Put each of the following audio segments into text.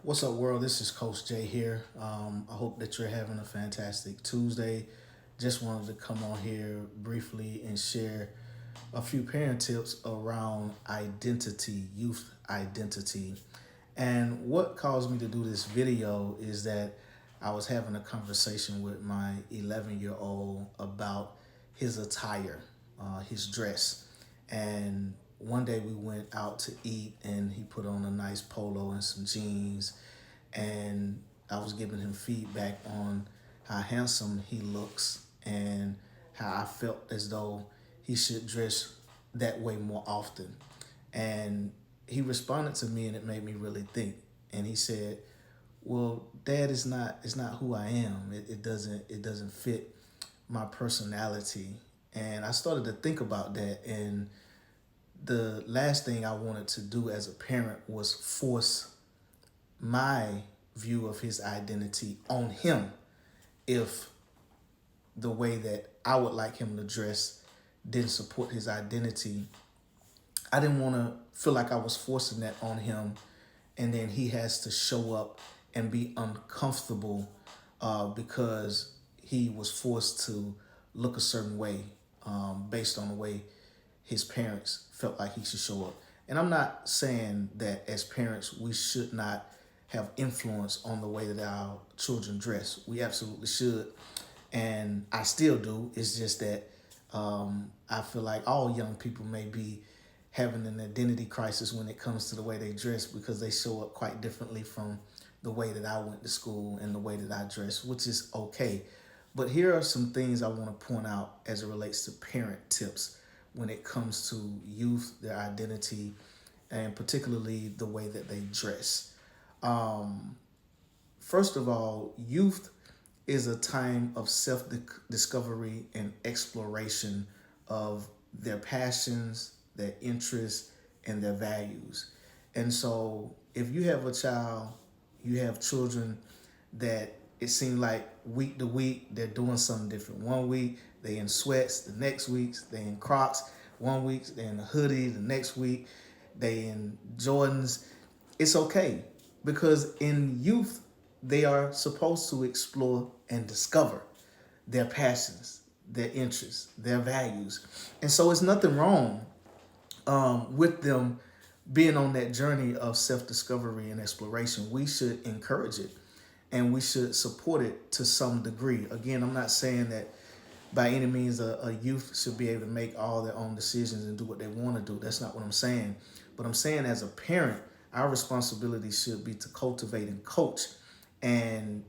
What's up, world? This is Coach J here. I hope that you're having a fantastic Tuesday. Just wanted to come on here briefly and share a few parent tips around identity, youth identity. And what caused me to do this video is that I was having a conversation with my 11-year-old about his attire, his dress. And one day we went out to eat and he put on a nice polo and some jeans. And I was giving him feedback on how handsome he looks and how I felt as though he should dress that way more often. And he responded to me and it made me really think. And he said, well, Dad, it's not who I am. It doesn't fit my personality. And I started to think about that, and the last thing I wanted to do as a parent was force my view of his identity on him if the way that I would like him to dress didn't support his identity. I didn't want to feel like I was forcing that on him, and then he has to show up and be uncomfortable because he was forced to look a certain way based on the way his parents felt like he should show up. And I'm not saying that as parents we should not have influence on the way that our children dress. We absolutely should, and I still do. It's just that I feel like all young people may be having an identity crisis when it comes to the way they dress because they show up quite differently from the way that I went to school and the way that I dress, which is okay. But here are some things I want to point out as it relates to parent tips when it comes to youth, their identity, and particularly the way that they dress. Um, First of all, youth is a time of self discovery and exploration of their passions, their interests, and their values. And so, if you have a child, you have children that it seems like week to week they're doing something different. One week they in sweats, the next week they in Crocs, one week they in a hoodie, the next week they in Jordans. It's okay because in youth they are supposed to explore and discover their passions, their interests, their values. And so it's nothing wrong with them being on that journey of self discovery and exploration. We should encourage it and we should support it to some degree. Again, I'm not saying that by any means a youth should be able to make all their own decisions and do what they want to do. That's not what I'm saying. But I'm saying as a parent, our responsibility should be to cultivate and coach and,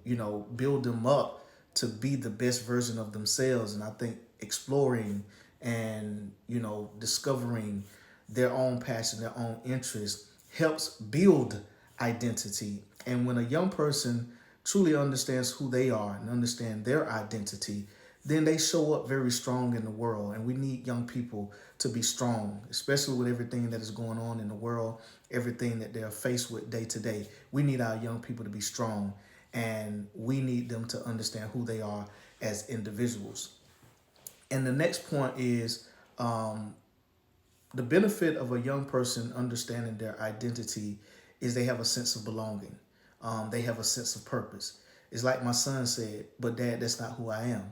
build them up to be the best version of themselves. And I think exploring and, discovering their own passion, their own interest helps build identity. And when a young person truly understands who they are and understand their identity, then they show up very strong in the world. And we need young people to be strong, especially with everything that is going on in the world, everything that they're faced with day to day. We need our young people to be strong, and we need them to understand who they are as individuals. And the next point is the benefit of a young person understanding their identity is they have a sense of belonging. They have a sense of purpose. It's like my son said, but Dad, that's not who I am.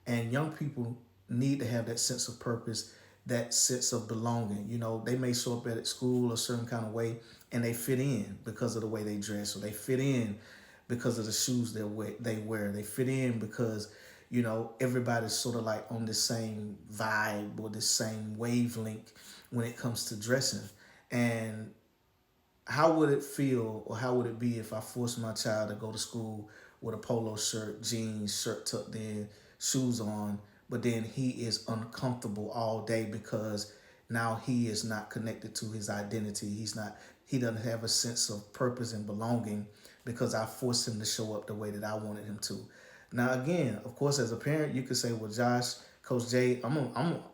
And young people need to have that sense of purpose, that sense of belonging. They may show up at school a certain kind of way and they fit in because of the way they dress, or they fit in because of the shoes they wear. They fit in because, everybody's sort of like on the same vibe or the same wavelength when it comes to dressing. And how would it feel or how would it be if I forced my child to go to school with a polo shirt, jeans, shirt tucked in, shoes on, but then he is uncomfortable all day because now he is not connected to his identity. He doesn't have a sense of purpose and belonging because I forced him to show up the way that I wanted him to. Now, again, of course, as a parent, you could say, well, Josh, Coach J,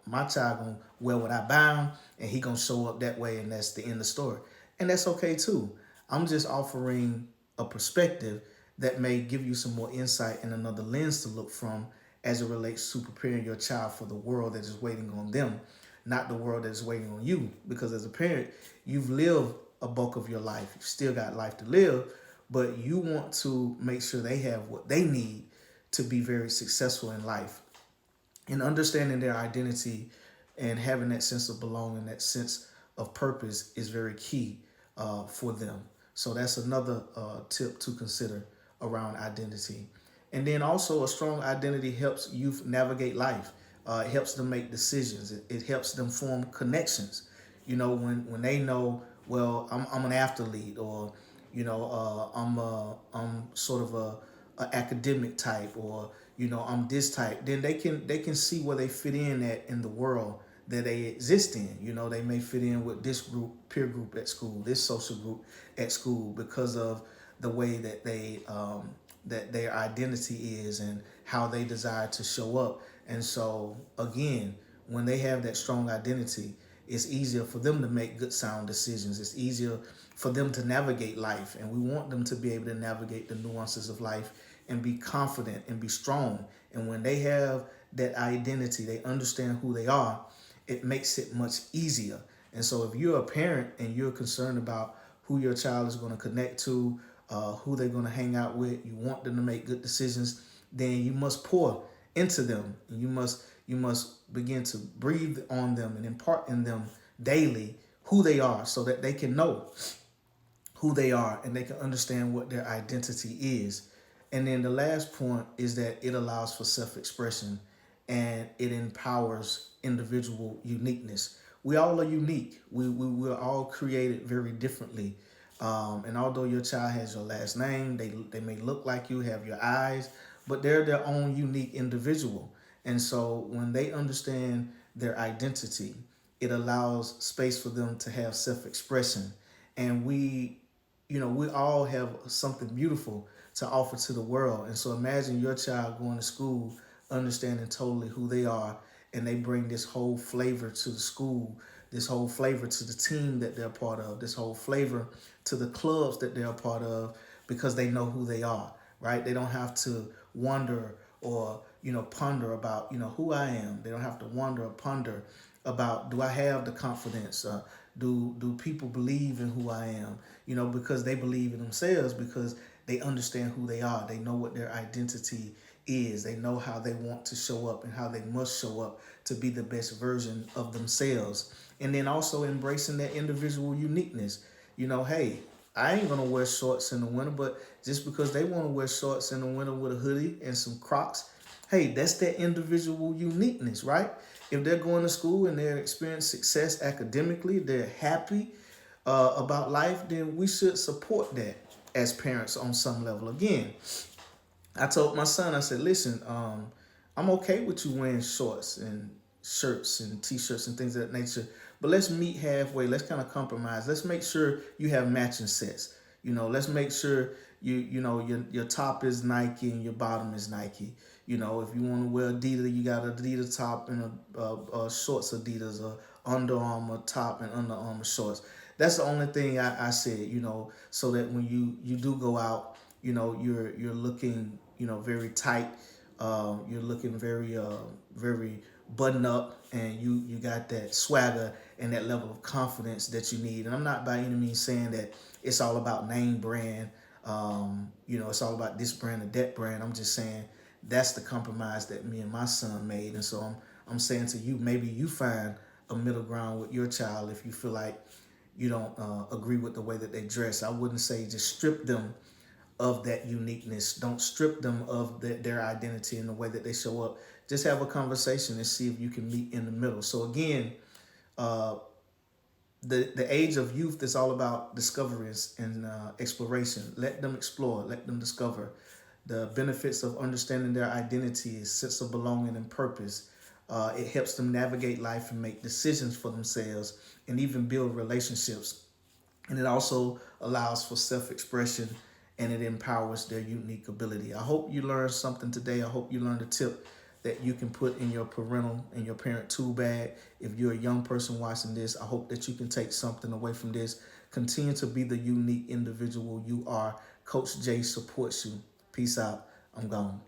my child gonna wear what I buy him, and he gonna show up that way, and that's the end of the story. And that's okay too. I'm just offering a perspective that may give you some more insight and another lens to look from as it relates to preparing your child for the world that is waiting on them, not the world that is waiting on you. Because as a parent, you've lived a bulk of your life. You've still got life to live, but you want to make sure they have what they need to be very successful in life. And understanding their identity and having that sense of belonging, that sense of purpose is very key for them. So that's another tip to consider around identity. And then also, a strong identity helps youth navigate life. It helps them make decisions. It helps them form connections. When they know, well, I'm an athlete, or I'm sort of a academic type, or I'm this type, then they can see where they fit in at in the world that they exist in. They may fit in with this group, peer group at school, this social group at school, because of the way that that their identity is and how they desire to show up. And so again, when they have that strong identity, it's easier for them to make good sound decisions. It's easier for them to navigate life. And we want them to be able to navigate the nuances of life and be confident and be strong. And when they have that identity, they understand who they are, it makes it much easier. And so if you're a parent and you're concerned about who your child is going to connect to, who they're going to hang out with, you want them to make good decisions, then you must pour into them. And you must begin to breathe on them and impart in them daily who they are, so that they can know who they are and they can understand what their identity is. And then the last point is that it allows for self-expression and it empowers individual uniqueness. We all are unique. We're all created very differently. And although your child has your last name, they may look like you, have your eyes, but they're their own unique individual. And so when they understand their identity, it allows space for them to have self-expression. And we all have something beautiful to offer to the world. And so imagine your child going to school, understanding totally who they are, and they bring this whole flavor to the school, this whole flavor to the team that they're part of, this whole flavor to the clubs that they're a part of, because they know who they are, right? They don't have to wonder or ponder about who I am. They don't have to wonder or ponder about, do I have the confidence? Do people believe in who I am? Because they believe in themselves, because they understand who they are. They know what their identity is. They know how they want to show up and how they must show up to be the best version of themselves. And then also embracing their individual uniqueness. Hey, I ain't gonna wear shorts in the winter, but just because they want to wear shorts in the winter with a hoodie and some Crocs, hey, that's their individual uniqueness, right? If they're going to school and they're experiencing success academically, they're happy about life, then we should support that as parents on some level. Again, I told my son, I said, listen, I'm okay with you wearing shorts and shirts and t-shirts and things of that nature, but let's meet halfway. Let's kind of compromise. Let's make sure you have matching sets. Let's make sure your top is Nike and your bottom is Nike. If you want to wear Adidas, you got Adidas top and a shorts Adidas, or Under Armour top and Under Armour shorts. That's the only thing I said, so that when you do go out, you're looking, very tight. You're looking very button up, and you got that swagger and that level of confidence that you need. And I'm not by any means saying that it's all about name brand. It's all about this brand or that brand. I'm just saying that's the compromise that me and my son made. And so I'm saying to you, maybe you find a middle ground with your child if you feel like you don't agree with the way that they dress. I wouldn't say just strip them of that uniqueness. Don't strip them of their identity and the way that they show up. Just have a conversation and see if you can meet in the middle. So again, the age of youth is all about discoveries and exploration. Let them explore. Let them discover the benefits of understanding their identity, sense of belonging and purpose. It helps them navigate life and make decisions for themselves and even build relationships. And it also allows for self-expression, and it empowers their unique ability. I hope you learned something today. I hope you learned a tip that you can put in your parental and your parent tool bag. If you're a young person watching this, I hope that you can take something away from this. Continue to be the unique individual you are. Coach J supports you. Peace out. I'm gone.